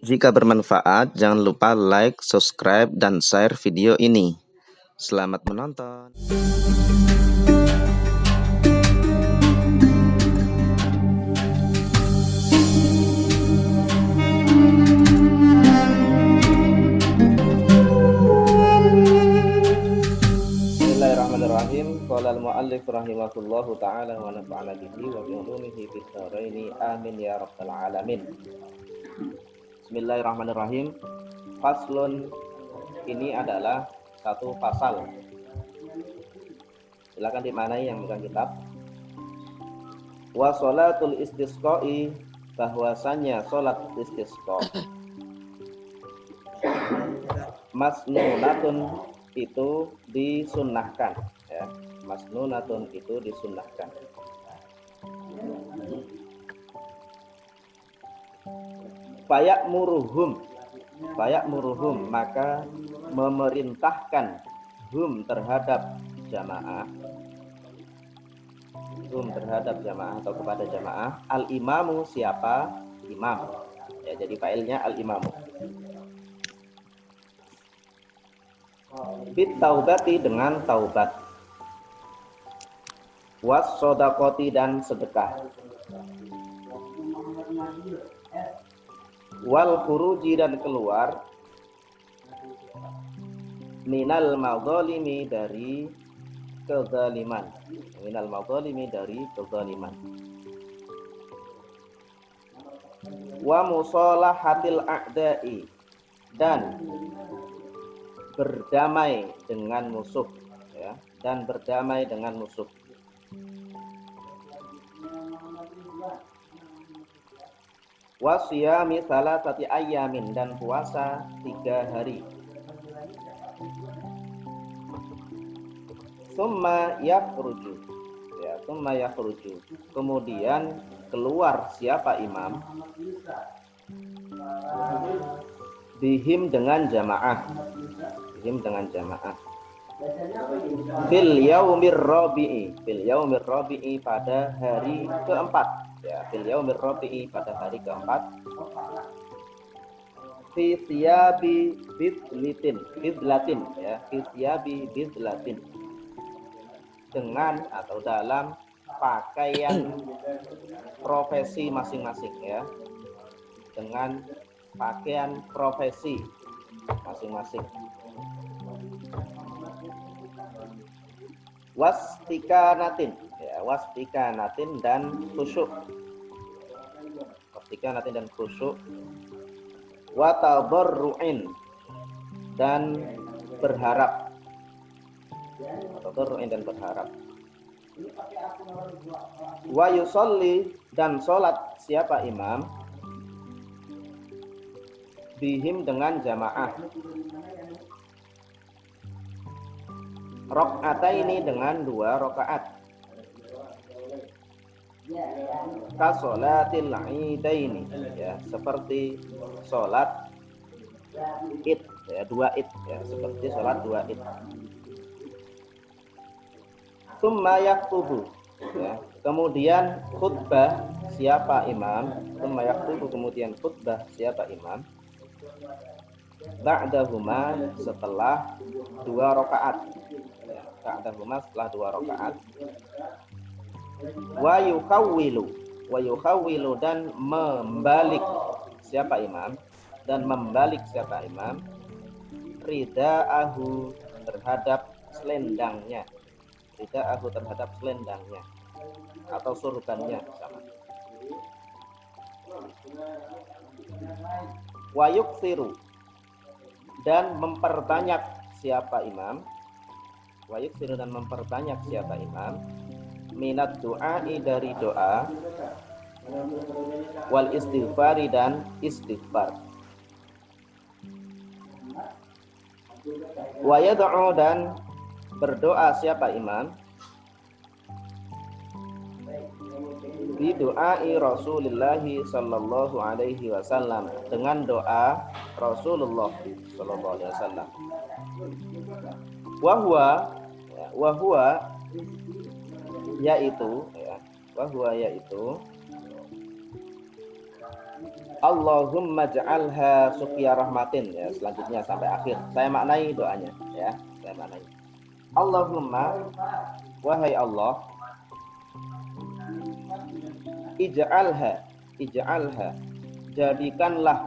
Jika bermanfaat, jangan lupa like, subscribe, dan share video ini. Selamat menonton. Bismillahirrahmanirrahim. Qala al-mu'allif rahimahullahu ta'ala wa nafa'ana bihi wa bi ulumihi fid dharain. Amin ya rabbal alamin. Bismillahirrahmanirrahim. Faslun, ini adalah satu pasal. Silakan dimaknai yang bukan kitab. Wa sholatul istisqa'i, bahwasanya salat istisqa masnunatun, itu disunnahkan, ya. Masnunatun itu disunnahkan. Fayak muruhum, maka memerintahkan terhadap jamaah atau kepada jamaah. Al imamu, siapa imam, ya, jadi failnya al imamu. Bit taubati, dengan taubat. Was sodakoti, dan sedekah. Wal khuruji, dan keluar. Minal madzalimi, dari kezaliman. Minal madzalimi, dari kezaliman. Wa musalahatil a'da'i, dan berdamai dengan musuh, ya, dan berdamai dengan musuh. Wasiyami salasati ayyamin, dan puasa 3 hari. Summa yakhruju, ya, summa yakhruju, kemudian keluar siapa imam, bihim, dengan jamaah, fil yaumir rabi'i, pada hari keempat, ya, fil yaumir rabi'i, pada hari keempat. Fi siyabi bidlatin, ya, fi siyabi bidlatin, dengan atau dalam pakaian profesi masing-masing, ya, dengan pakaian profesi masing-masing. Wastikanatin, ya, wastikanatin, dan khusyuk. Wastikanatin, dan khusyuk. Watadarru'in, dan berharap. Watadarru'in, dan berharap. Wa yusolli, dan sholat siapa imam, bihim, dengan jamaah. Rok'ataini, dengan 2 rakaat. Kasolatil idaini, ya, seperti sholat id, ya, 2 id, ya, seperti sholat 2 id. Summa yaktubu, ya, kemudian khutbah siapa imam. Summa yaktubu, kemudian khutbah siapa imam. Ba'dahuma, setelah 2 rakaat, ya, ba'dahuma, setelah 2 rakaat. Wa yukhawwilu, dan membalik siapa imam, ridaahu, terhadap selendangnya, atau surbannya, sama. Wa yuksiru, dan memperbanyak siapa imam, minat du'ai, dari doa, wal istighfari, dan istighfar. Wa yad'u, dan berdoa siapa imam, bi du'ai Rasulillahi sallallahu alaihi wasallam, dengan doa Rasulullah sallallahu alaihi wasallam. Wa huwa, yaitu, ya, yaitu Allahumma ja'alha suqya rahmatin, ya, selanjutnya sampai akhir. Saya maknai doanya, ya. Saya maknai. Allahumma, wahai Allah, ij'alha, jadikanlah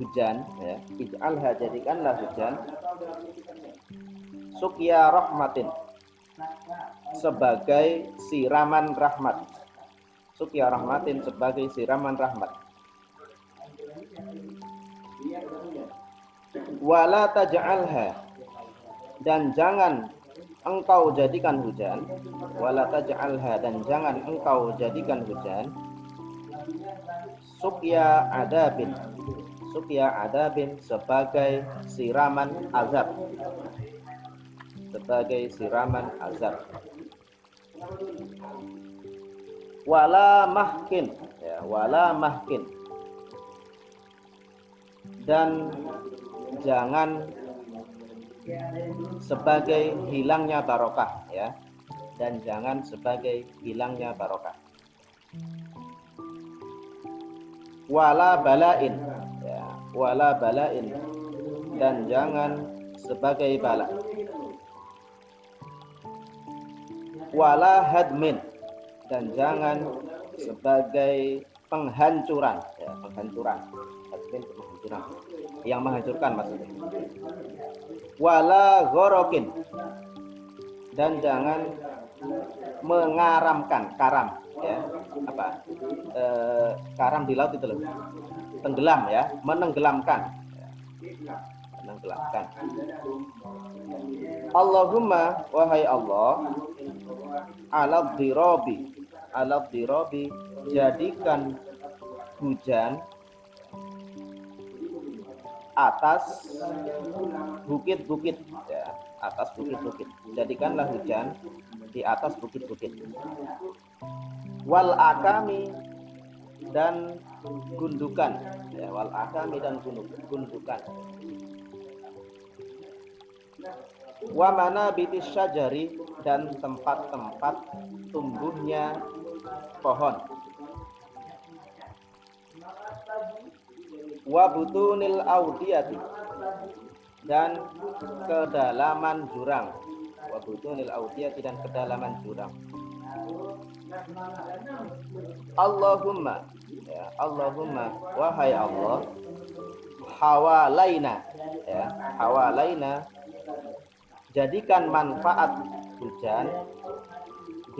hujan, ya. Ij'alha, jadikanlah hujan suqya rahmatin, sebagai siraman rahmat. Suqya rahmatin, sebagai siraman rahmat. Wala taj'alha, dan jangan engkau jadikan hujan. Wala taj'alha, dan jangan engkau jadikan hujan suqya adabin, sebagai siraman azab, sebagai siraman azab. Wala mahkin, ya, wala mahkin, dan jangan sebagai hilangnya barokah, ya, dan jangan sebagai hilangnya barokah. Wala balain, ya, wala balain, dan jangan sebagai bala. Wala hadmin, dan jangan sebagai penghancuran, ya, penghancuran. Hadmin, penghancuran, yang menghancurkan maksudnya. Wala ghorokin, dan jangan mengaramkan, karam, ya, apa, karam di laut itu loh, tenggelam, ya, menenggelamkan, ya, menenggelamkan. Allahumma, wahai Allah, alad dirabi, jadikan hujan atas bukit-bukit, ya, atas bukit-bukit. Jadikanlah hujan di atas bukit-bukit. Wal akami, dan gundukan, ya, wal akami, dan gundukan. Wa manabitis syajari, dan tempat-tempat tumbuhnya pohon. Wa butunil audiyati, dan kedalaman jurang. Wa butunil audiyati, dan kedalaman jurang. Allahumma, ya, Allahumma, wahai Allah, hawalaina, ya, hawalaina, jadikan manfaat hujan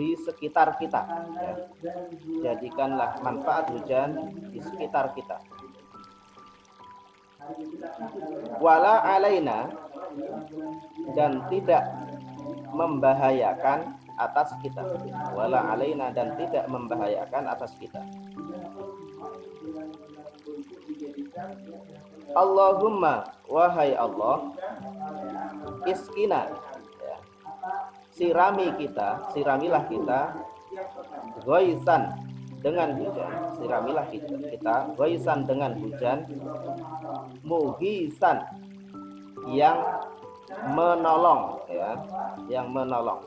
di sekitar kita, ya. Jadikanlah manfaat hujan di sekitar kita. Wala alaina, dan tidak membahayakan atas kita. Wala alaina, dan tidak membahayakan atas kita. Allahumma, wahai Allah, iskina, ya, siramilah kita ghaisan, dengan hujan. Siramilah kita ghaisan, dengan hujan, muhisan, yang menolong, ya, yang menolong.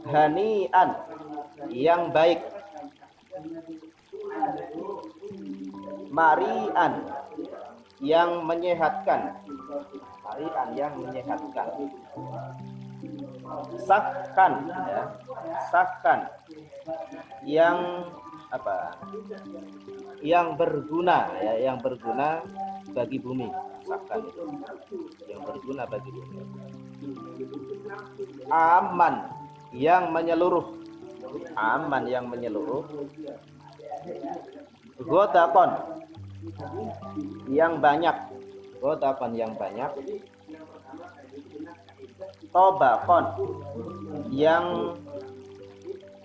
Hanian, yang baik. Marian, yang menyehatkan. Marian, yang menyehatkan. Sahkan, ya, sahkan, yang apa, yang berguna, ya, yang berguna bagi bumi. Sahkan itu yang berguna bagi bumi. Aman, yang menyeluruh. Aman, yang menyeluruh. Godakon, yang banyak. Godakon, yang banyak. Tobakon, yang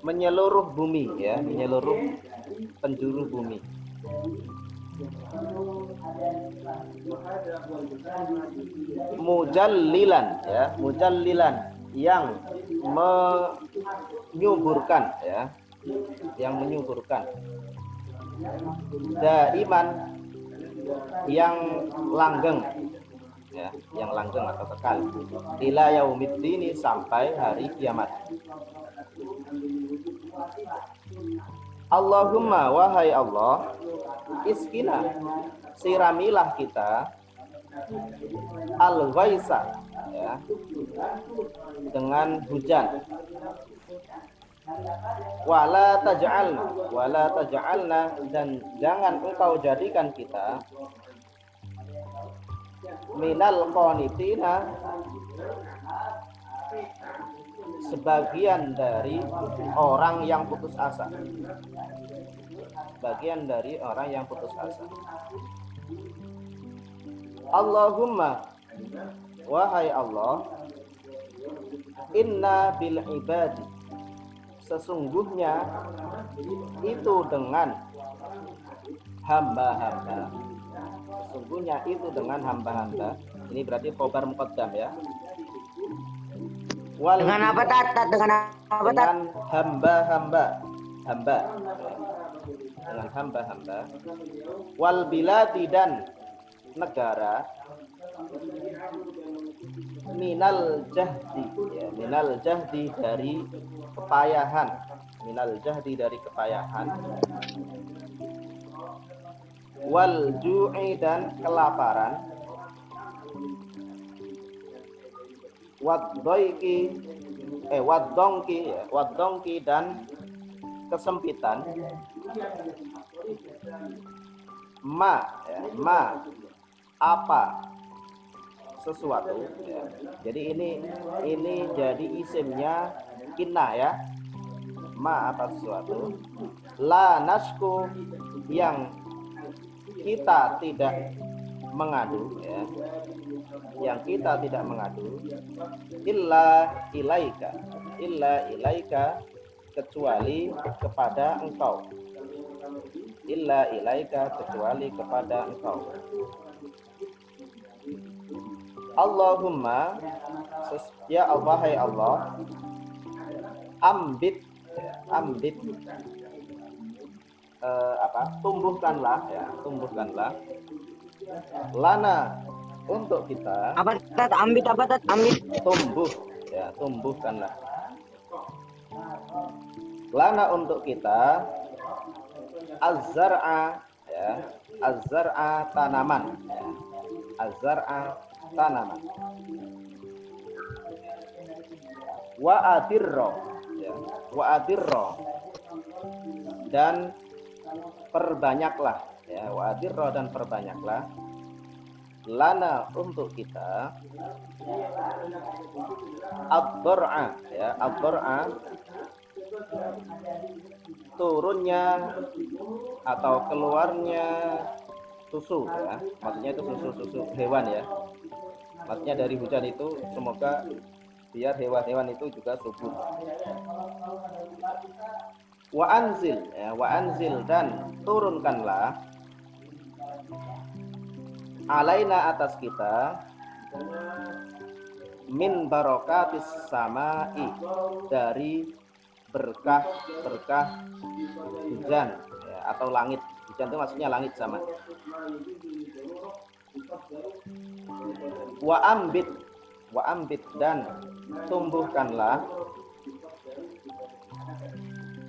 menyeluruh bumi, ya, menyeluruh penjuru bumi. Mujallilan, ya, mujallilan, yang menyuburkan, ya, yang menyuburkan. Daiman, yang langgeng, ya, yang langgeng atau kekal. Ila yaumiddini, sampai hari kiamat. Allahumma, wahai Allah, iskina, siramilah kita al-ghaisa, ya, dengan hujan. Wala taj'alna, dan jangan engkau jadikan kita minal qanitina, sebagian dari orang yang putus asa. Bagian dari orang yang putus asa. Allahumma, wahai Allah, inna bil ibadi, sesungguhnya itu dengan hamba-hamba. Sesungguhnya itu dengan hamba-hamba. Ini berarti khobar muqaddam, ya. Dengan apa tat? Dengan apa tat? Dengan hamba-hamba. Hamba. Dengan hamba-hamba. Wal biladi, dan negara. Minal jahdi, ya, minal jahdi dari kepayahan. Minal jahdi dari kepayahan. Wal ju'i, dan kelaparan. Waddongki, dan kesempitan. Ma, apa, sesuatu, ya. Jadi ini jadi isimnya inna, ya. Ma, apa sesuatu. La nasku, yang kita tidak mengadu, ya. Yang kita tidak mengadu. Illa ilaika, kecuali kepada engkau. Illa ilaika, kecuali kepada engkau. Allahumma, ya Allah, hai Allah, ambit, tumbuhkanlah, ya, tumbuhkanlah. Lana, untuk kita. Apa tat? Ambit apa tat? Ambit. Tumbuh, ya, tumbuhkanlah. Lana, untuk kita. Az-zar'a, ya, az-zar'a, tanaman, ya. Az-zar'a, tanaman. Wa adirro, ya, wa adirro, dan perbanyaklah, ya, wa adirro, dan perbanyaklah. Lana, untuk kita. Ad-dor'a, ya, ad-dor'a, turunnya atau keluarnya susu, ya. Maksudnya itu susu hewan, ya. Maksudnya dari hujan itu semoga biar hewan-hewan itu juga subur. Wa anzil, ya, wa anzil, dan turunkanlah. Alaina, atas kita. Min barokatis samai, dari berkah-berkah hujan, ya, atau langit. Hujan itu maksudnya langit sama. Wa ambit, dan tumbuhkanlah.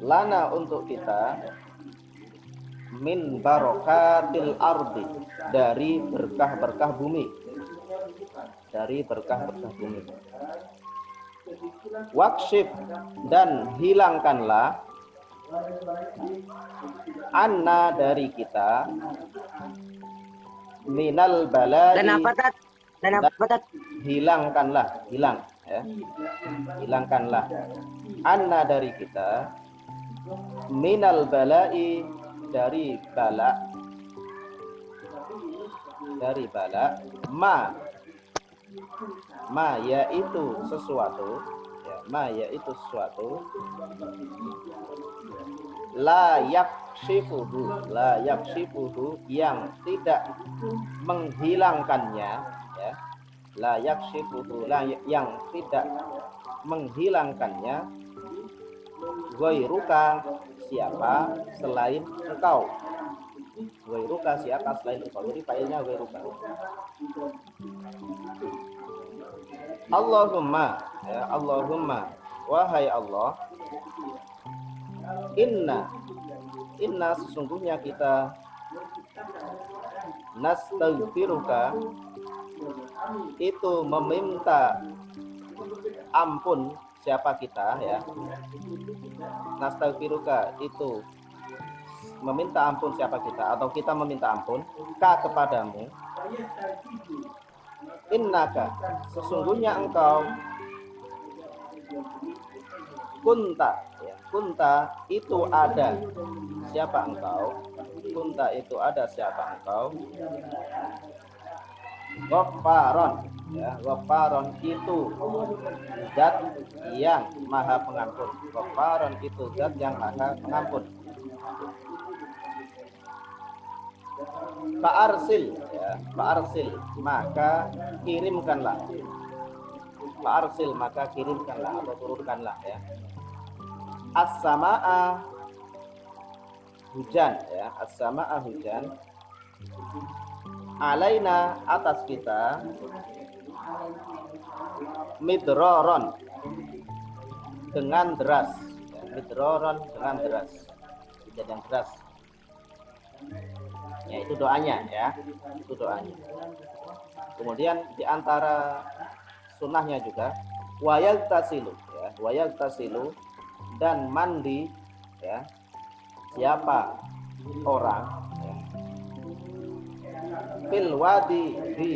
Lana, untuk kita. Min barokatil ardi, dari berkah-berkah bumi. Dari berkah-berkah bumi. Wakshif, dan hilangkanlah. Anna, dari kita. Minal balai, Dan apa tat? Dan apa tat? Hilangkanlah, hilang, ya. Hilangkanlah. Anna, dari kita. Minal balai, dari bala. Dari bala. Ma, yaitu sesuatu, ya, ma, yaitu sesuatu. La yakshifuhu, yang tidak menghilangkannya, ya. La yakshifuhu, yang tidak menghilangkannya. Ghairuka, siapa selain engkau. Ghairuka, siapa selain engkau. Jadi failnya ghairuka. Allahumma, ya, Allahumma, wahai Allah. Inna, Inna sesungguhnya kita nastaghfiruka itu meminta ampun siapa kita ya. Nastaghfiruka itu meminta ampun siapa kita atau kita meminta ampun ka kepadamu. Innaka sesungguhnya engkau kunta ya. Kunta itu ada siapa engkau. Kunta itu ada siapa engkau. Ghaffaron ya. Ghaffaron itu zat yang maha pengampun. Ghaffaron itu zat yang maha pengampun. Fa'arsil ya. Fa'arsil maka kirimkanlah. Fa'arsil maka kirimkanlah atau turunkanlah ya. As-sama'a hujan ya. As-sama'a hujan. Alaina atas kita. Midroron dengan deras ya. Midroron dengan deras. Hujan yang deras. Ya itu doanya ya. Itu doanya. Kemudian di antara sunnahnya juga wayal tasilu ya. Wayal tasilu dan mandi ya. Siapa orang ya. Fil wadi di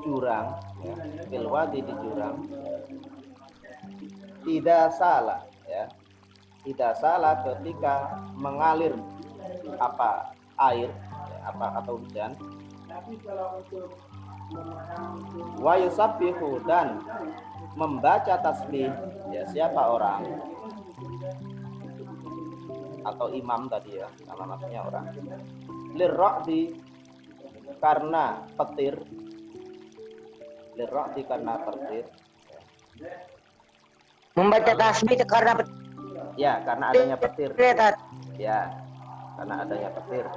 jurang ya. Fil wadi di jurang. Tidak salah ya. Tidak salah ketika mengalir apa air ya, apa atau hujan. Wa yusabbihu dan membaca tasbih ya siapa orang atau imam tadi ya, nama maksudnya orang. Lirra'di karena petir. Lirra'di karena petir. Membaca tasbih karena Ya, karena adanya petir. Tat. Ya, karena adanya petir.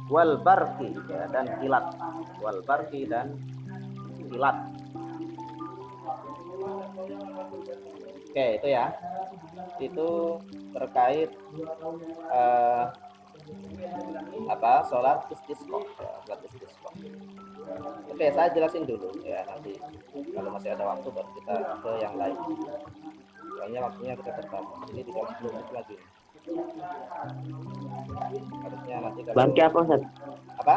Wal barqi ya, dan kilat. Wal barqi dan kilat. Oke, itu ya. Itu terkait sholat istisqa ya, sholat istisqa. Oke, saya jelasin dulu ya, nanti kalau masih ada waktu baru kita ke yang lain. Soalnya waktunya kita terbatas. Ini 30 menit lagi. Harusnya nanti kalau Bangki apa Ustaz? apa?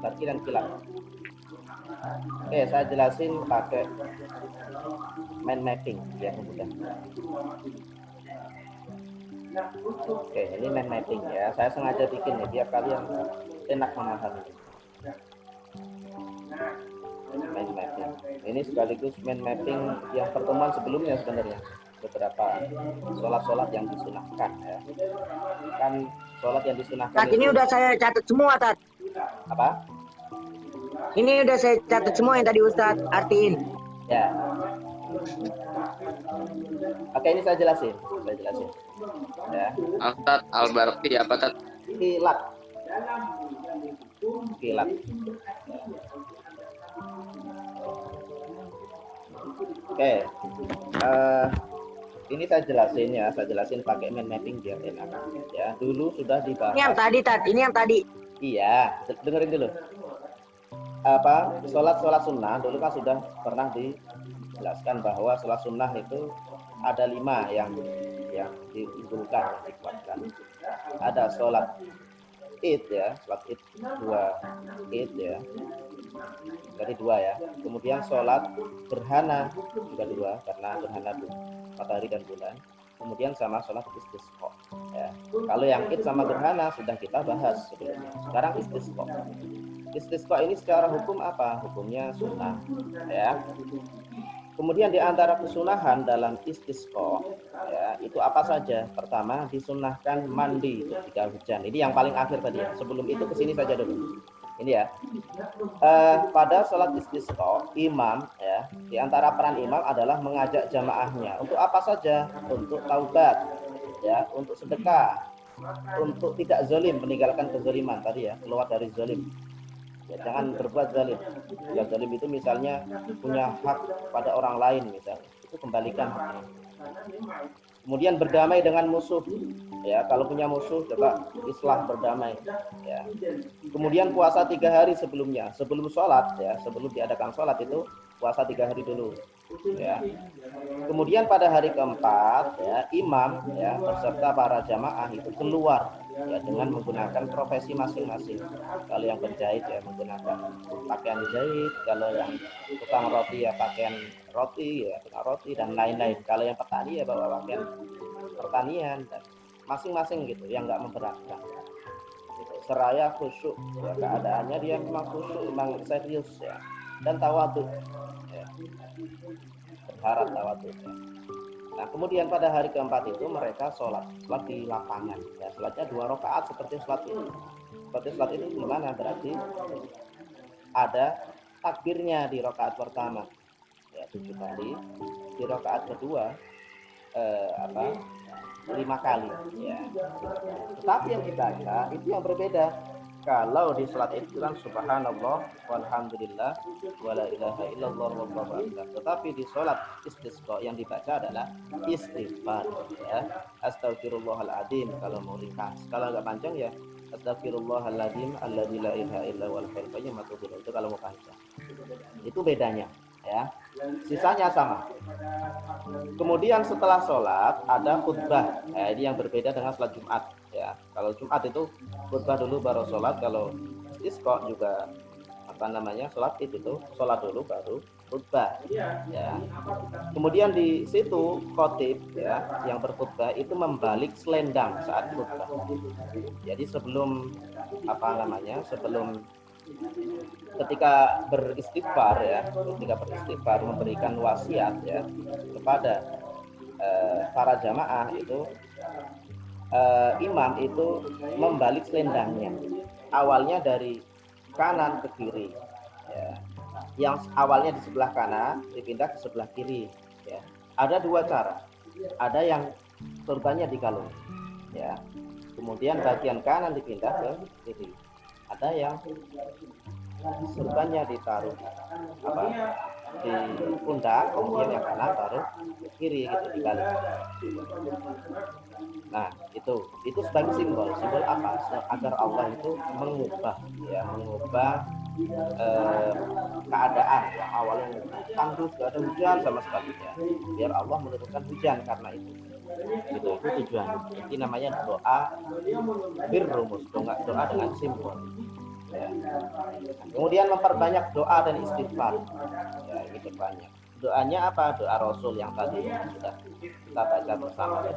Barqi dan kilat. Oke, saya jelasin pakai mind mapping biar mudah. Oke, ini mind mapping ya. Saya sengaja bikin ya biar kalian enak memahami. Mind mapping. Ini sekaligus mind mapping yang pertemuan sebelumnya sebenarnya. Beberapa sholat-sholat yang disunahkan ya. Kan sholat yang disunahkan Tat, ini udah saya catat semua, Tat. apa? Ini udah saya catat semua yang tadi Ustaz artiin. Ya. Oke, ini saya jelasin. Ya. Ustaz Al-Barqi apa Tat? Kilat. Oke. Ini saya jelasin pakai mind mapping biar enak. Ya, dulu sudah dibahas. Ini yang tadi, Tat. Ini yang tadi. Iya, dengerin dulu. Sholat sunnah dulu kan sudah pernah dijelaskan bahwa sholat sunnah itu ada 5 yang diunggulkan, dikuatkan. Ada sholat id ya, sholat id 2 id ya, jadi 2 ya. Kemudian sholat gerhana juga 2 karena gerhana matahari dan bulan. Kemudian sama sholat istisqa ya. Kalau yang id sama gerhana sudah kita bahas sebelumnya. Sekarang istisqa. Istisqa ini secara hukum apa? Hukumnya sunnah ya. Kemudian di antara kesunahan dalam istisqa ya, itu apa saja? Pertama, disunahkan mandi ketika hujan. Ini yang paling akhir tadi ya. Sebelum itu kesini saja dulu. Ini ya. Pada sholat istisqa, imam ya, di antara peran imam adalah mengajak jamaahnya. Untuk apa saja? Untuk taubat ya, untuk sedekah, untuk tidak zalim, meninggalkan kezaliman tadi ya, keluar dari zalim. Ya, jangan berbuat zalim. Ya, zalim itu misalnya punya hak pada orang lain misalnya, itu kembalikan haknya. Kemudian berdamai dengan musuh. Ya, kalau punya musuh coba islah, berdamai. Ya. Kemudian puasa 3 hari sebelumnya, sebelum sholat ya, sebelum diadakan sholat itu puasa 3 hari dulu. Ya. Kemudian pada hari keempat ya, imam ya beserta para jamaah itu keluar ya dengan menggunakan profesi masing-masing. Kalau yang penjahit ya menggunakan pakaian jahit, kalau yang tukang roti ya pakaian roti ya, tukang roti dan lain-lain. Kalau yang petani ya bawa pakaian pertanian dan masing-masing gitu yang nggak memberatkan. Gitu. Seraya khusyuk ya, keadaannya dia memang khusyuk, memang serius ya, dan tawadhu ya, berharap tawadhu ya. Nah kemudian pada hari keempat itu mereka sholat di lapangan ya, sholatnya 2 rakaat seperti sholat ini. Seperti sholat ini gimana? Berarti ada takbirnya di rakaat pertama ya 7 kali, di rakaat kedua 5 kali ya. Tetapi yang dibaca itu yang berbeda. Kalau di salat itu kan subhanallah walhamdulillah wala ilaha illallah wallahu akbar. Tetapi di salat istisqa yang dibaca adalah istighfar ya. Astagfirullahaladzim kalau mau ringkas. Kalau agak panjang ya astagfirullahaladzim alladzi la ilaha illa huwal hayyul qayyum itu kalau mau panjang. Itu bedanya ya. Sisanya sama. Kemudian setelah sholat ada khutbah. Nah, ini yang berbeda dengan sholat Jumat ya. Kalau Jumat itu khutbah dulu baru sholat. Kalau istisqa juga sholat itu sholat dulu baru khutbah ya. Kemudian di situ khotib ya yang berkhutbah itu membalik selendang saat khutbah. Jadi sebelum ketika beristighfar memberikan wasiat ya kepada para jamaah itu, imam itu membalik selendangnya awalnya dari kanan ke kiri ya. Yang awalnya di sebelah kanan dipindah ke sebelah kiri ya. Ada 2 cara, ada yang turbannya dikalung ya, kemudian bagian kanan dipindah ke kiri, ada yang surbannya ditaruh di pundak, kemudian yang kanan taruh ke kiri gitu dibalik. Nah itu sebagai simbol apa? Agar Allah itu mengubah keadaan yang awalnya tandus gak ada hujan sama sekali ya, biar Allah menurunkan hujan karena itu tujuan. Ini namanya doa birrumus, doa dengan simbol ya. Kemudian memperbanyak doa dan istighfar ya, ini berbanyak. Doanya apa? Doa Rasul yang tadi sudah kita baca bersama ya.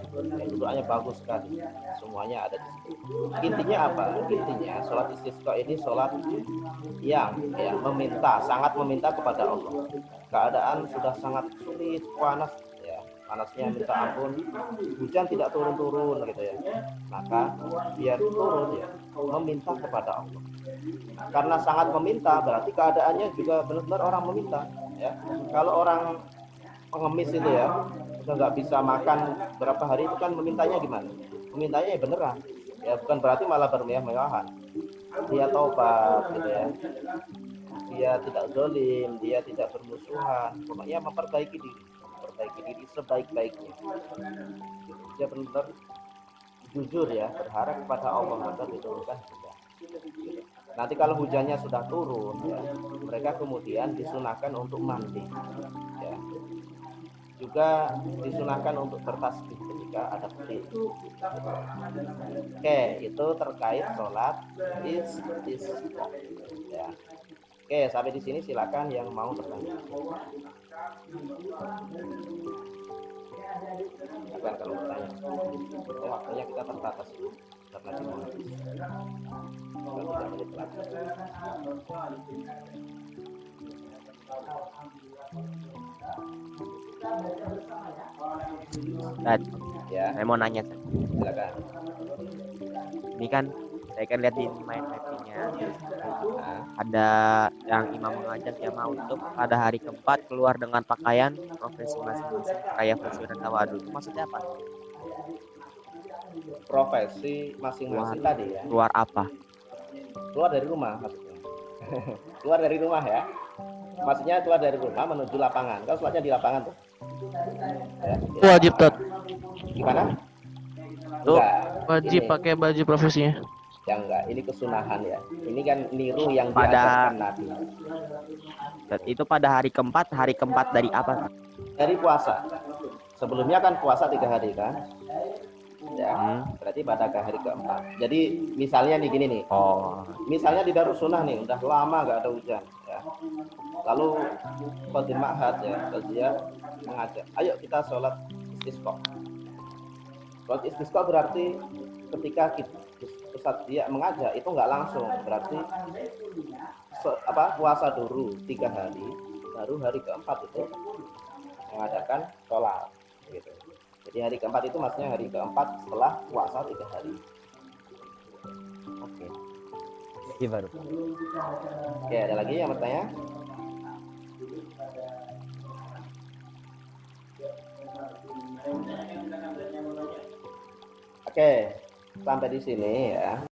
Doanya bagus sekali, semuanya ada di situ. Intinya apa? Intinya sholat istisqa ini sholat yang sangat meminta kepada Allah. Keadaan sudah sangat sulit, panas ya, panasnya minta ampun, hujan tidak turun-turun gitu ya, maka biar turun ya, meminta kepada Allah. Karena sangat meminta berarti keadaannya juga benar-benar orang meminta ya. Kalau orang pengemis itu ya udah nggak bisa makan berapa hari itu kan memintanya gimana? Memintanya ya beneran ya, bukan berarti malah bermewah-mewahan. Dia taubat gitu ya, dia tidak zalim, dia tidak bermusuhan, pokoknya memperbaiki diri sebaik-baiknya. Dia benar-benar jujur ya, berharap kepada Allah maka diturunkan hujan. Nanti kalau hujannya sudah turun ya, mereka kemudian disunahkan untuk mandi ya. Juga disunahkan untuk bertasbih ketika ada petir. Oke, itu terkait sholat istisqa ya. Oke, sampai di sini silakan yang mau bertanya. Silakan kalau bertanya. Waktunya kita terbatas karena cuma 3 menit lagi. Tad, Ya, saya mau nanya, Tad. silakan. Ini kan saya kan lihat di main mappingnya ada yang imam mengajak jamaah untuk pada hari keempat keluar dengan pakaian profesi masing-masing, kayak khusyuk dan tawadhu. Itu maksudnya apa? Profesi masing-masing tadi ya. Keluar apa? Keluar dari rumah maksudnya. Keluar dari rumah ya. Maksudnya keluar dari rumah menuju lapangan. Kalau sholatnya di lapangan tuh. Ya, Wajib, Tat. Gimana? Tuh. Enggak. Wajib Ini- pakai baju profesinya. Ya enggak, ini kesunahan ya. Ini kan niru yang Pada- diajarkan Nabi. Itu pada hari keempat dari apa? Dari puasa. Sebelumnya kan puasa 3 hari kan? Ya, berarti pada hari keempat. Jadi misalnya nih gini nih. Oh, Misalnya di Darussunnah nih, udah lama nggak ada hujan. Ya. Lalu Qadhi Ma'had ya, dia mengajak, ayo kita sholat istisqa. Sholat istisqa berarti ketika Ustadz dia mengajak itu nggak langsung, berarti puasa dulu 3 hari, baru hari keempat itu mengadakan sholat. Gitu. Jadi hari keempat itu maksudnya hari keempat setelah puasa 3 hari. oke. Ini baru. Oke, ada lagi yang bertanya? Oke, sampai di sini ya.